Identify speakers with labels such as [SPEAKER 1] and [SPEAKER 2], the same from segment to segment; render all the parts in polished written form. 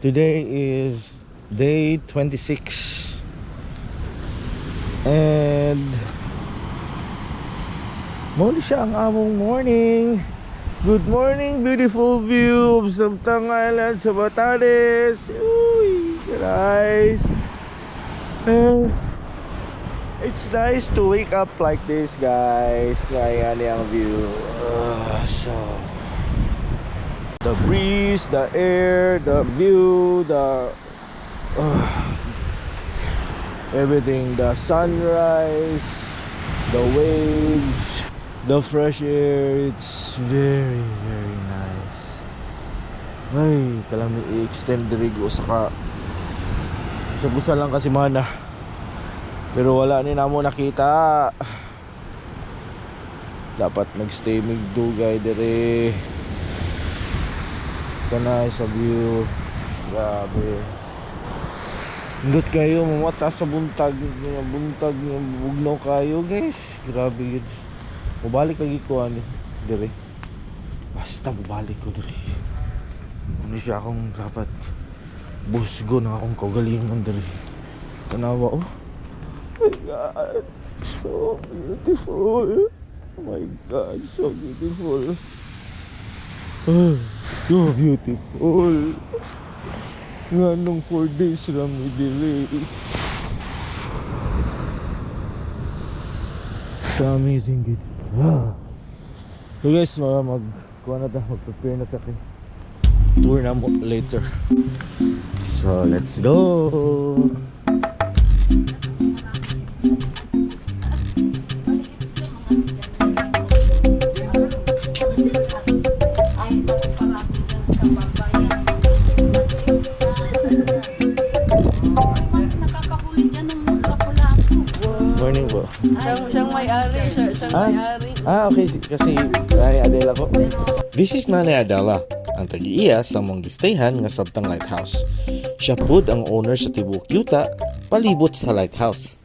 [SPEAKER 1] Today is day 26 and muli siya ang among morning. Good morning, beautiful view of Sabtang Island sa Batanes. Uy, guys. It's nice to wake up like this, guys. Kaya ang view. So the breeze, the air, the view, the everything, the sunrise, the waves, the fresh air. It's very, very nice. Ay, kalami i-extend diri ko sa busa lang kasi mana. Pero wala ni namo nakita. Dapat nagstay migdugay diri. Kanay sa view. Grabe. Indot kayo mamata sa buntag ng bugnaw kayo, guys. Grabe yun. Mubalik lagi ko dire. Basta mubalik ko dire. Ano siya akong dapat busgo na akong kagalingon dire. Kanawa oh. My God, so beautiful. Oh my God, so beautiful. So beautiful. Nga nung 4 days lang may delay. It's amazing good. So guys, mag-prepare na tayo. Tour na mo later. So let's go. Morning po.
[SPEAKER 2] Siyang may-ari, siyang may-ari.
[SPEAKER 1] Okay, kasi Nanay Adela po.
[SPEAKER 3] This is Nanay Adela, ang tag-iya sa mong gistayhan nga Sabtang Lighthouse. Siya pud ang owner sa tibuok yuta, palibot sa lighthouse.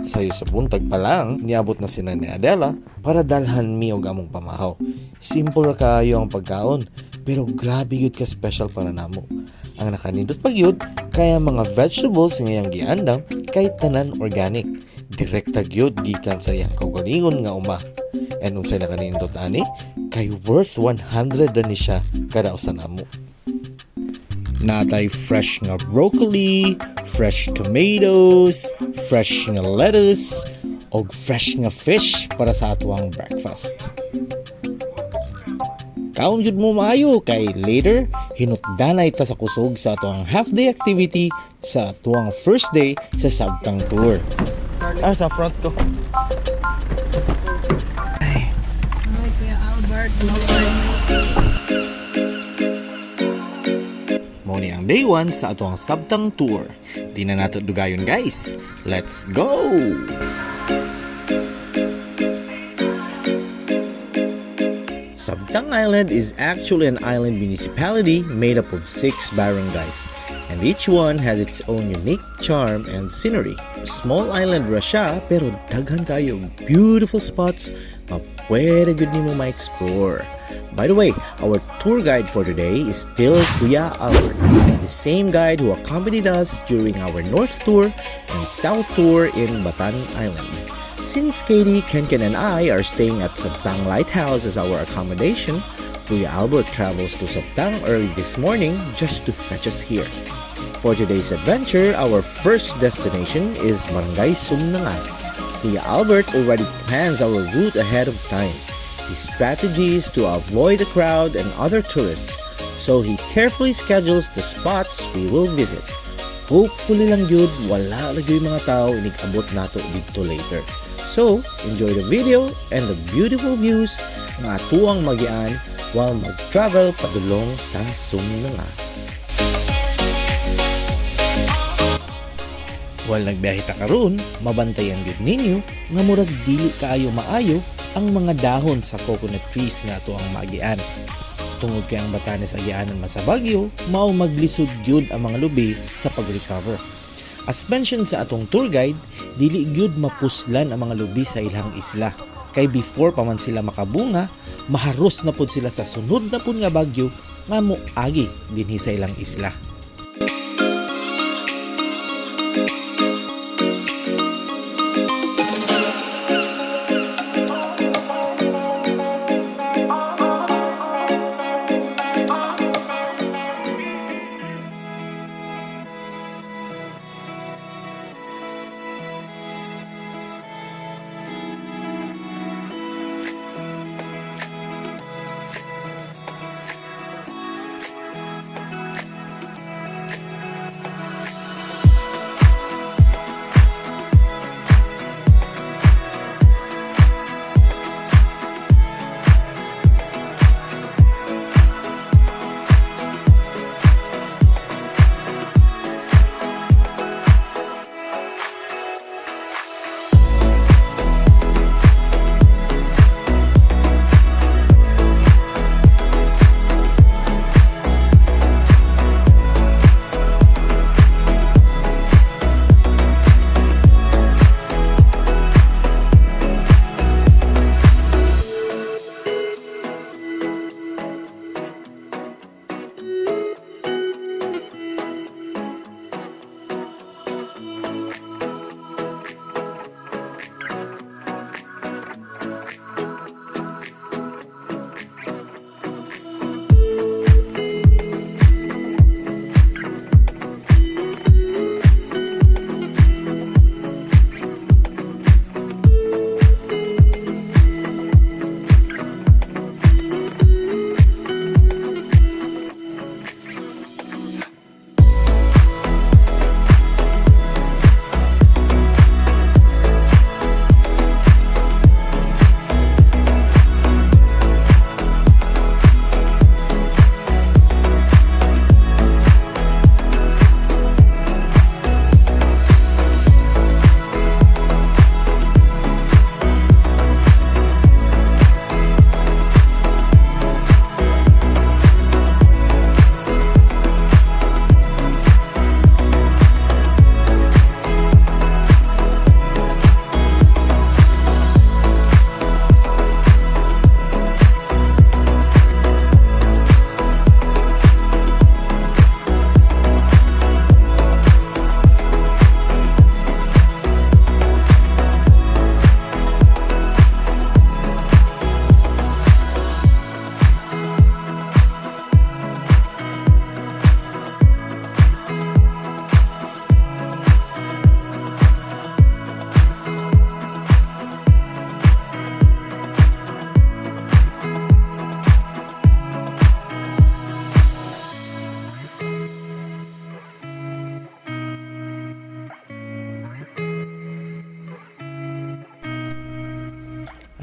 [SPEAKER 3] Sayo sa buntag pa lang, niabot na si Nanay Adela para dalhan mi og among pamahaw. Simple ra kaayo ang pagkaon, pero grabe yun ka special para namo. Ang nakanindot pag yun, kaya mga vegetables ngayang giandam kay tanan organic. Direkta gyud gikan sa iyang kaugalingon nga uma. And unsay nakanindot ani, kay worth 100 ni siya kada usa namo. Natay fresh nga broccoli, fresh tomatoes, fresh nga lettuce, og fresh nga fish para sa atuang breakfast. Kaon jud mo maayo kay later hinutdanay ta sa kusog sa atuang half-day activity sa atuang first day sa Sabtang Tour.
[SPEAKER 1] Sa front ko.
[SPEAKER 2] Ay, Kuya Albert,
[SPEAKER 3] Mao ni ang day 1 sa atuang Sabtang Tour. Di na nato dugayon guys. Let's go! Sabtang Island is actually an island municipality made up of 6 barangays, and each one has its own unique charm and scenery. Small island ra siya, pero daghan kayo beautiful spots na pwede gud nimo ma-explore. By the way, our tour guide for today is still Kuya Albert, the same guide who accompanied us during our North Tour and South Tour in Batan Island. Since Katie, Kenken, and I are staying at Sabtang Lighthouse as our accommodation, Kuya Albert travels to Sabtang early this morning just to fetch us here. For today's adventure, our first destination is Barangay Sumnangan. Kuya Albert already plans our route ahead of time. His strategy is to avoid the crowd and other tourists, so he carefully schedules the spots we will visit. Hopefully lang yun, wala lagi mga tao inig-abot nato dito later. So, enjoy the video and the beautiful views ng atuang magian while mag-travel padulong sa Sumnangan. While nagbiyahe ta karon, mabantayan gud ninyo nga murag dili kaayo maayo ang mga dahon sa coconut trees nga ato ang magian. Tungod kay ang Batanes agianan masabagyo, mao maglisod gyud ang mga lubi sa pag-recover. As mentioned sa atong tour guide, dili gyud mapuslan ang mga lubi sa ilang isla. Kay before pa man sila makabunga, maharos na pud sila sa sunod na pud nga bagyo nga moagi dinhi sa ilang isla.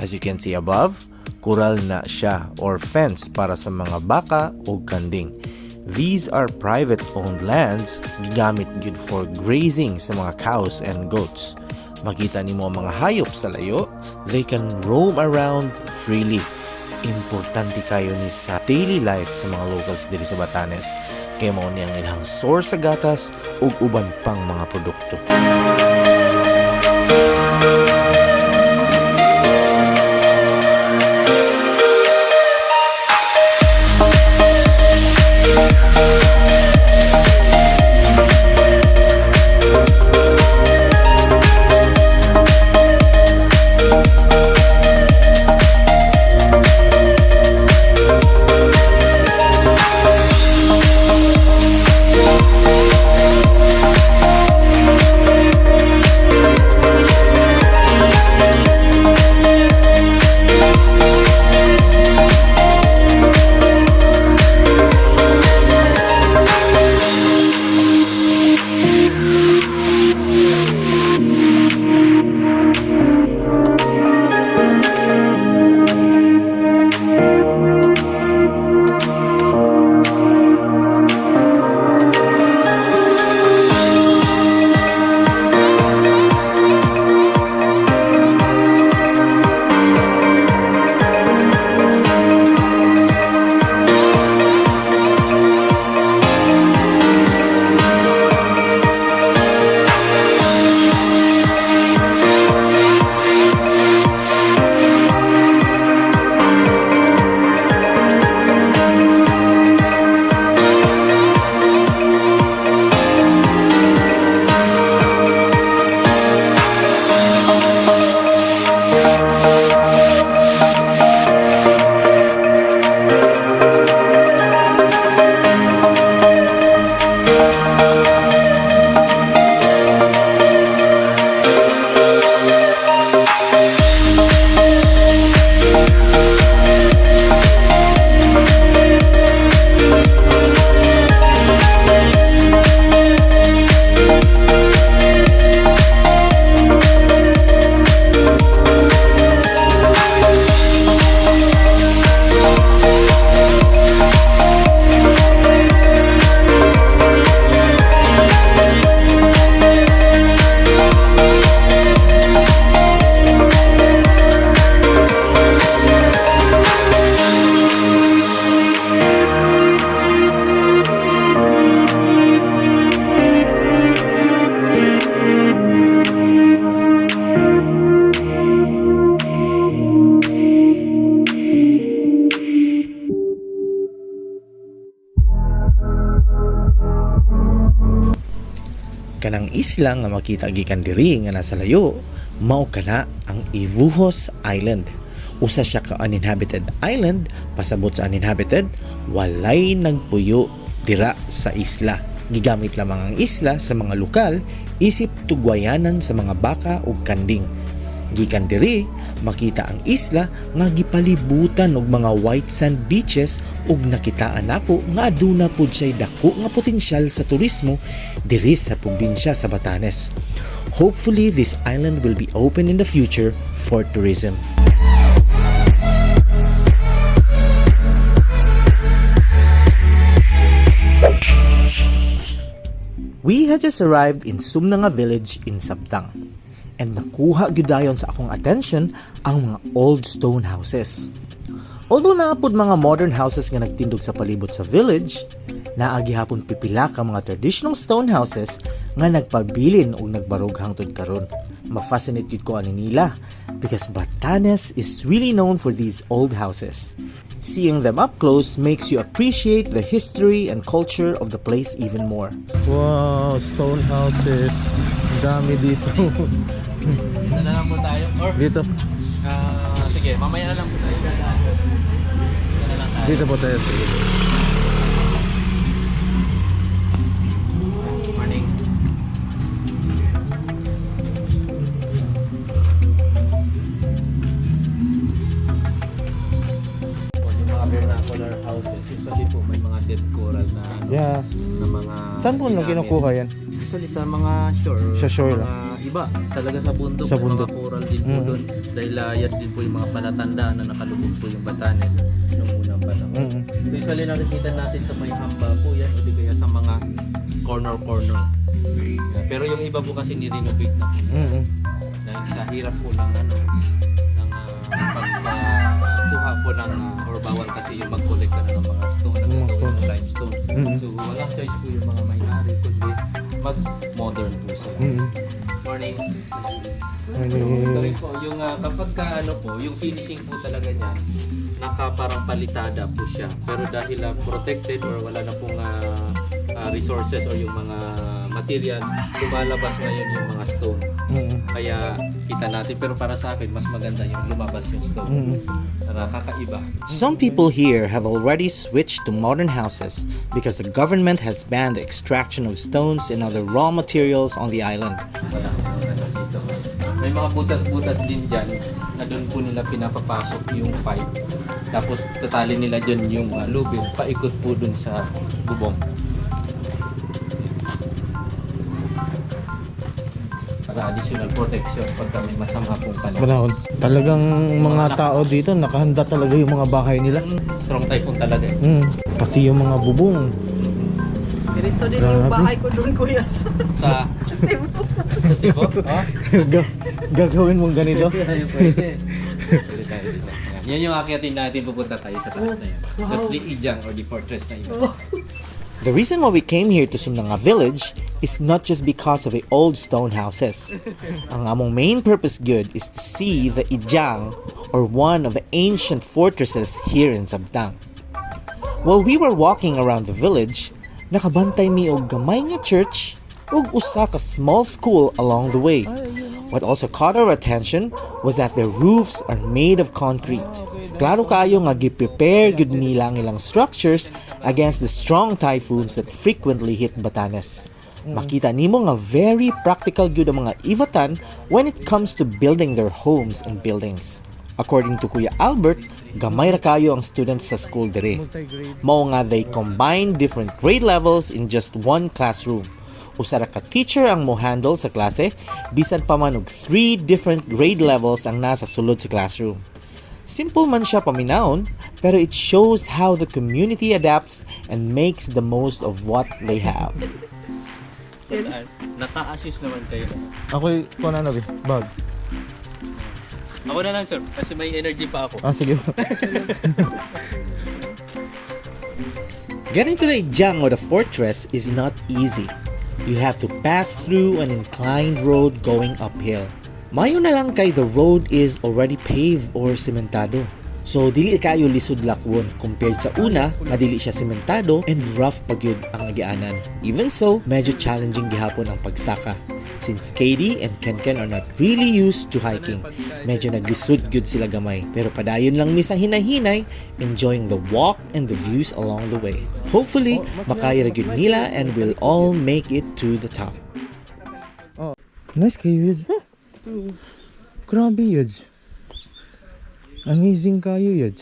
[SPEAKER 3] As you can see above, kural na siya or fence para sa mga baka o kanding. These are private-owned lands, gigamit good for grazing sa mga cows and goats. Makita nimo ang mga hayop sa layo, they can roam around freely. Importante kayo ni sa daily life sa mga locals diri sa Batanes. Kaya mao ni ang ilang source sa gatas ug uban pang mga produkto. Kanang isla nga makita gikan diri nga nasa layo, mao kana ang Ivuhos Island. Usa siya ka uninhabited island, pasabot sa uninhabited, walay nagpuyo dira sa isla. Gigamit lamang ang isla sa mga lokal isip tugwayanan sa mga baka ug kanding. Gikan diri makita ang isla nga gipalibutan og mga white sand beaches ug nakitaan nako nga aduna pud siya dako nga potensyal sa turismo diri sa probinsya sa Batanes. Hopefully this island will be open in the future for tourism. We had just arrived in Sumnanga village in Sabtang. And nakuha gyudayon sa akong attention ang mga old stone houses. Although naapod mga modern houses nga nagtindog sa palibot sa village, naagi hapon pipila ka mga traditional stone houses nga nagpabilin o nagbarog hangtod karon. Ma-fascinate gyud ko ani nila because Batanes is really known for these old houses. Seeing them up close makes you appreciate the history and culture of the place even more.
[SPEAKER 1] Wow, stone houses. Dami dito.
[SPEAKER 4] Dito na lang po tayo. Or,
[SPEAKER 1] Dito.
[SPEAKER 4] sige, mamaya na lang po tayo. Dito na lang tayo.
[SPEAKER 1] Dito po tayo.
[SPEAKER 4] Morning. Yung mga vernacular houses, usually po may mga dead coral na,
[SPEAKER 1] Yeah.
[SPEAKER 4] na mga...
[SPEAKER 1] Saan po nung kinukuha yan?
[SPEAKER 4] Usually sa mga shore,
[SPEAKER 1] Sa shore
[SPEAKER 4] mga iba, talaga sa bundok,
[SPEAKER 1] Sa
[SPEAKER 4] may
[SPEAKER 1] bundok.
[SPEAKER 4] mga coral din po doon. Dahil yan din po yung mga palatandaan na nakalubog po yung Batanes noong unang panahon.
[SPEAKER 1] Mm.
[SPEAKER 4] Usually nakikita natin sa may hamba po yan o di kaya sa mga corner. Pero yung iba po kasi ni-renovate na po.
[SPEAKER 1] Mm.
[SPEAKER 4] Dahil sa hirap po ng pagkuha po ng or bawal kasi yung mag-collect na ng mga stone na gagawin ng limestone.
[SPEAKER 1] Mm.
[SPEAKER 4] So walang choice po yung mga may-ari kundi mag-modern po sila.
[SPEAKER 1] Mm.
[SPEAKER 4] Morning.
[SPEAKER 1] Ano
[SPEAKER 4] Ito rin po, yung kapag yung finishing po talaga niyan, parang palitada po siya. Pero dahil protected or wala na pong resources or yung mga material, lumalabas ngayon yung mga stone. Kaya kita natin, pero para sa akin, mas maganda yung lumabas yung stone. Nakakaiba.
[SPEAKER 3] Some people here have already switched to modern houses because the government has banned the extraction of stones and other raw materials on the island.
[SPEAKER 4] Wala akong dito. May mga butas-butas din dyan na doon po nila pinapapasok yung pipe. Tapos tatali nila dyan yung lubid, paikot po doon sa bubong. Para additional protection pagka may masama pong panahon.
[SPEAKER 1] Talagang mga tao dito, nakahanda talaga yung mga bahay nila.
[SPEAKER 4] Strong typhoon talaga eh.
[SPEAKER 1] Pati yung mga bubong.
[SPEAKER 2] Ganito din yung
[SPEAKER 1] Grabe.
[SPEAKER 2] bahay ko doon, kuya.
[SPEAKER 4] Sa Cebu? Oh?
[SPEAKER 1] Gagawin mong ganito?
[SPEAKER 4] Pwede. Pwede tayo dito. Yan yung akyatin natin, pupunta tayo sa taas na yan. That's the Ijang or the fortress na iba.
[SPEAKER 3] The reason why we came here to Sumnanga village is not just because of the old stone houses. Ang among main purpose good is to see the Ijang, or one of the ancient fortresses here in Sabtang. While we were walking around the village, nakabantay mi og gamay nga church ug usa ka small school along the way. What also caught our attention was that their roofs are made of concrete. Klaro kayo nga gi-prepare gyud nila ang ilang structures against the strong typhoons that frequently hit Batanes. Makita nimo nga very practical gyud ang mga Ivatan when it comes to building their homes and buildings. According to Kuya Albert, gamay ra kayo ang students sa school dire. Mao nga they combine different grade levels in just one classroom. Usa ra ka teacher ang mo-handle sa klase, bisan pa man og 3 different grade levels ang nasa sulod sa classroom. Simple man siya paminahon, pero it shows how the community adapts and makes the most of what they have.
[SPEAKER 4] Naka-assist naman kayo.
[SPEAKER 1] Ako'y kuha na nabi, bag.
[SPEAKER 4] Ako na lang sir, kasi may energy pa ako.
[SPEAKER 1] Sige.
[SPEAKER 3] Getting to the Ijang or the fortress is not easy. You have to pass through an inclined road going uphill. Mayo na lang kay the road is already paved or sementado. So dili kayo lisod lakwon compared sa una, madili siya sementado and rough pagyud ang agianan. Even so, medyo challenging gihapon ang pagsaka. Since Katie and Kenken are not really used to hiking, medyo naglisod gyud sila gamay. Pero padayon lang mi sa hinay-hinay, enjoying the walk and the views along the way. Hopefully, makaya ra gyud nila and we'll all make it to the top.
[SPEAKER 1] Nice kayo yun. Grabe yun. Amazing kayo yun.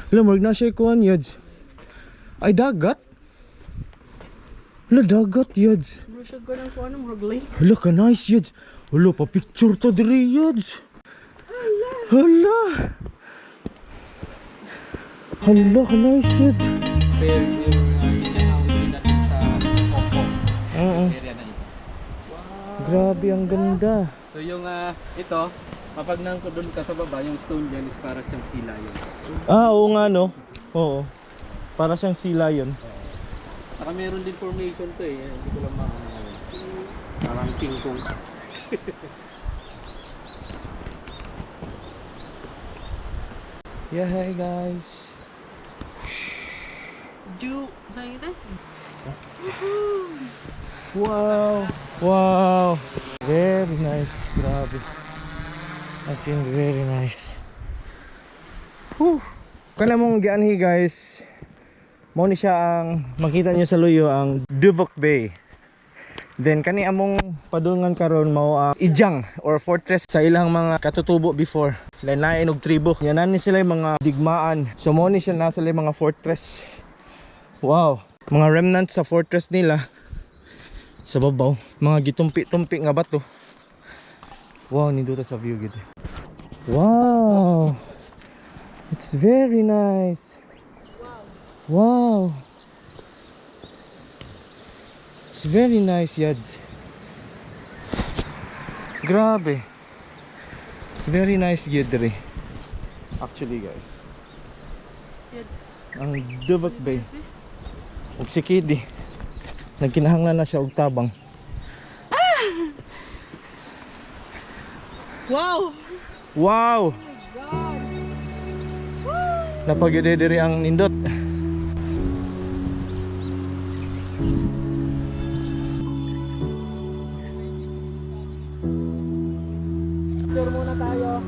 [SPEAKER 1] Alam mo, na siya kuhan yun. Ay, dagat? Hala, dagat yun.
[SPEAKER 2] Bro, siya ko lang kung ano, murag lake.
[SPEAKER 1] Hala, ka nice yun. Hala, pa-picture to diri yun. Hala. Hala, ka nice yun.
[SPEAKER 4] Pero yung ginahawin natin sa Hongkong area na ito.
[SPEAKER 1] Grabe, ang ganda.
[SPEAKER 4] So yung ito, kapag nangko doon ka sa baba, yung stone dyan is para siyang sila yun.
[SPEAKER 1] Oo nga, no? Oo. Para siyang sila yun.
[SPEAKER 4] Saka meron din formation to eh. Hindi ko lang makakala. Parang king-kong.
[SPEAKER 1] Yeah, hey guys.
[SPEAKER 2] Saan kita?
[SPEAKER 1] Wow. Wow. Very nice. Grabe. As in, very nice. Whew. Kana mong gianhi guys. Mao ni siya ang makita niyo sa luyo ang Duvok Bay. Then kani among padulngan karon mao ang Ijang or fortress sa ilang mga katutubo before. Lain-lain og tribo. Yanan ni sila yung mga digmaan. So mao ni siya nasa mga fortress. Wow. Mga remnants sa fortress nila sa babaw, mga gitumpi-tumpi nga bato. Wow, nindot sa view gid. Wow, it's very nice. Wow, it's very nice, Yads. Grabe, very nice gid diri. Actually guys,
[SPEAKER 2] Yes.
[SPEAKER 1] ang Dubak Bay ug si Kidi nagkinahanglan na siya og tabang.
[SPEAKER 2] Wow!
[SPEAKER 1] Wow,
[SPEAKER 2] God!
[SPEAKER 1] napagide diri ang nindot. Tour muna tayo.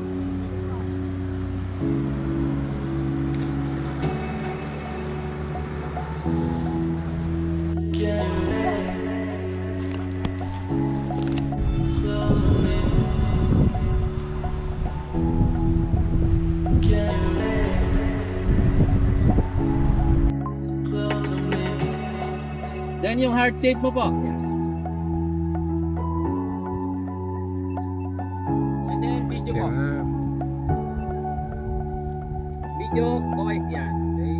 [SPEAKER 4] Then yung heart shape mo po. And then video po. Video, okay, yan. Okay.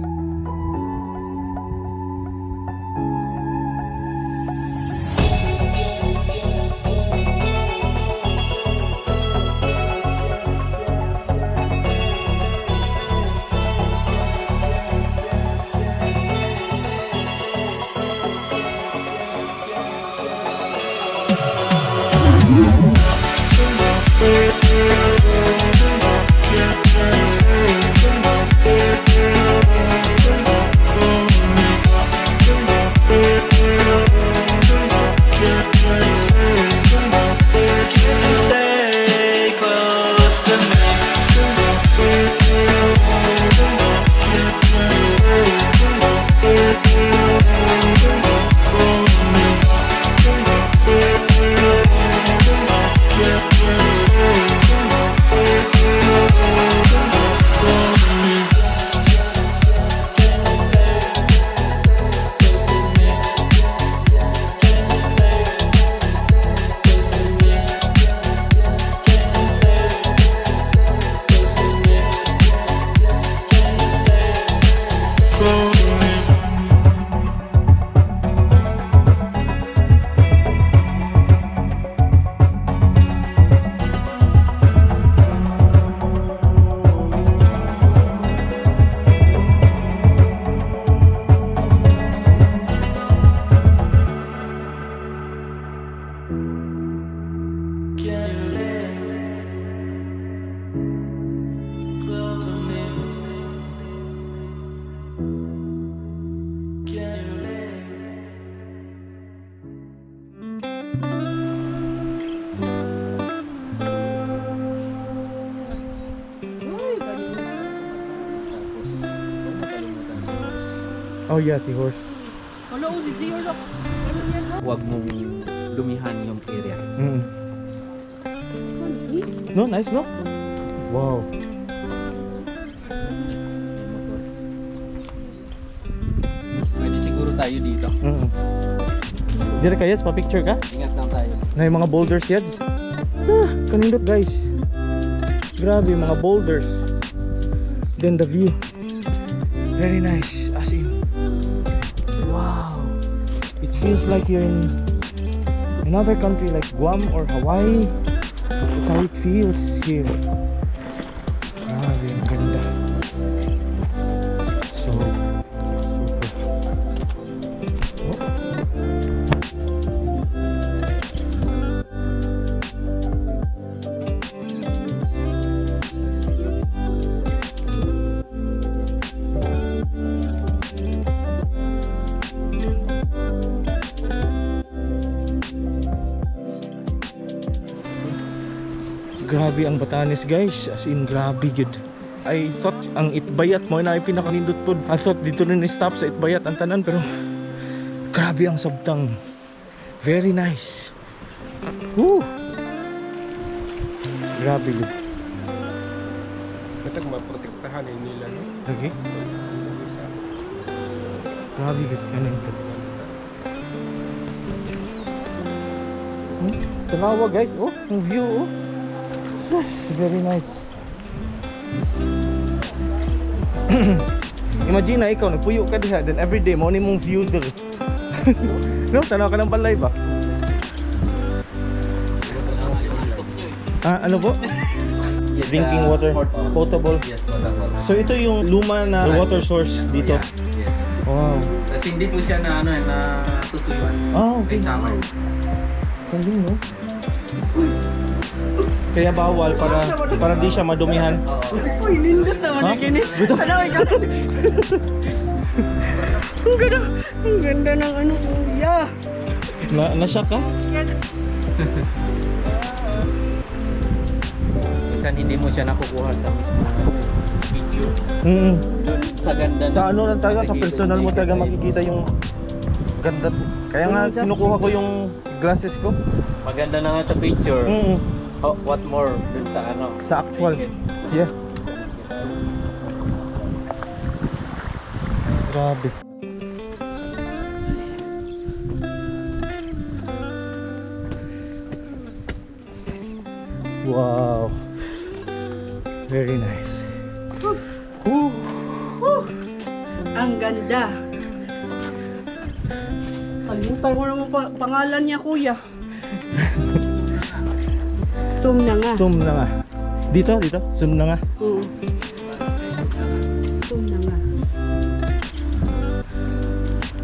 [SPEAKER 1] Oh yeah, si horse.
[SPEAKER 2] Hello, si Zio. Ano yan?
[SPEAKER 4] Huwag mong lumihan yung area.
[SPEAKER 1] No, nice no? Wow.
[SPEAKER 4] Pwede siguro tayo dito.
[SPEAKER 1] Dire ka Yads, pa-picture ka?
[SPEAKER 4] Ingat lang tayo.
[SPEAKER 1] Na yung mga boulders Yads. Kanindot guys. Grabe yung mga boulders. Then the view. Very nice. As in, wow. It feels like you're in another country like Guam or Hawaii. That's how it feels here. Grabe, ang ganda. So, super. Grabe ang Batanes guys, as in grabe gud. I thought ang Itbayat mo na ay pinakanindot pod. I thought dito rin stop sa Itbayat ang tanan, pero grabe ang sabtang. Very nice. Woo! Grabe gud.
[SPEAKER 5] Katag maprotektahan nila no.
[SPEAKER 1] Lagi? Grabe gud kanin to. Tanawa guys, oh, yung view, oh. Sus, very nice. Imagine na ikaw, nagpuyo ka diha, then everyday mo ni mong view dir. No, tanaw ka ng balay ba? Ah, ano po?
[SPEAKER 4] Yes,
[SPEAKER 1] Drinking water, potable.
[SPEAKER 4] Yes, potable.
[SPEAKER 1] So ito yung luma na water source dito.
[SPEAKER 4] Yeah, yes.
[SPEAKER 1] Wow.
[SPEAKER 4] Kasi hindi po siya na ano na tutuyuan.
[SPEAKER 1] Ah, okay.
[SPEAKER 4] May summer.
[SPEAKER 1] Galing, no? Kaya bawal para di siya madumihan.
[SPEAKER 4] Oo.
[SPEAKER 2] Uy, nindot naman
[SPEAKER 1] Ha?
[SPEAKER 2] na kini. Ano, ikaw? Ang ganda. Ang ganda ng ano, kuya.
[SPEAKER 1] Nasya ka?
[SPEAKER 2] Yan.
[SPEAKER 4] Minsan hindi mo siya nakukuha sa mismo video.
[SPEAKER 1] Mm.
[SPEAKER 4] Doon sa ganda.
[SPEAKER 1] Sa ano lang talaga, sa
[SPEAKER 4] nakikita
[SPEAKER 1] personal mo talaga
[SPEAKER 4] yung-
[SPEAKER 1] makikita yung ganda. Kaya nga kinukuha ko yung glasses ko.
[SPEAKER 4] Maganda na nga sa picture.
[SPEAKER 1] Mm.
[SPEAKER 4] Oh, what more dun sa ano?
[SPEAKER 1] Sa actual. Yeah. Grabe. Wow. Very nice. Woo.
[SPEAKER 2] Ang ganda. Kalimutan ko naman pangalan niya, kuya. Zoom na nga.
[SPEAKER 1] Zoom na nga. Dito. Zoom na nga.
[SPEAKER 2] Oo. Zoom na nga.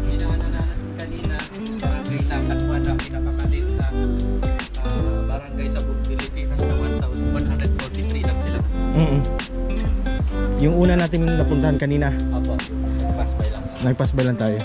[SPEAKER 4] Pinangalan kanina, barangay na Katwada, pinakamalit na barangay sa buong Pilipinas na 1,143 lang sila.
[SPEAKER 1] Mm. Yung una natin napuntahan kanina,
[SPEAKER 4] Apo, pass by lang.
[SPEAKER 1] nagpass ba lang tayo?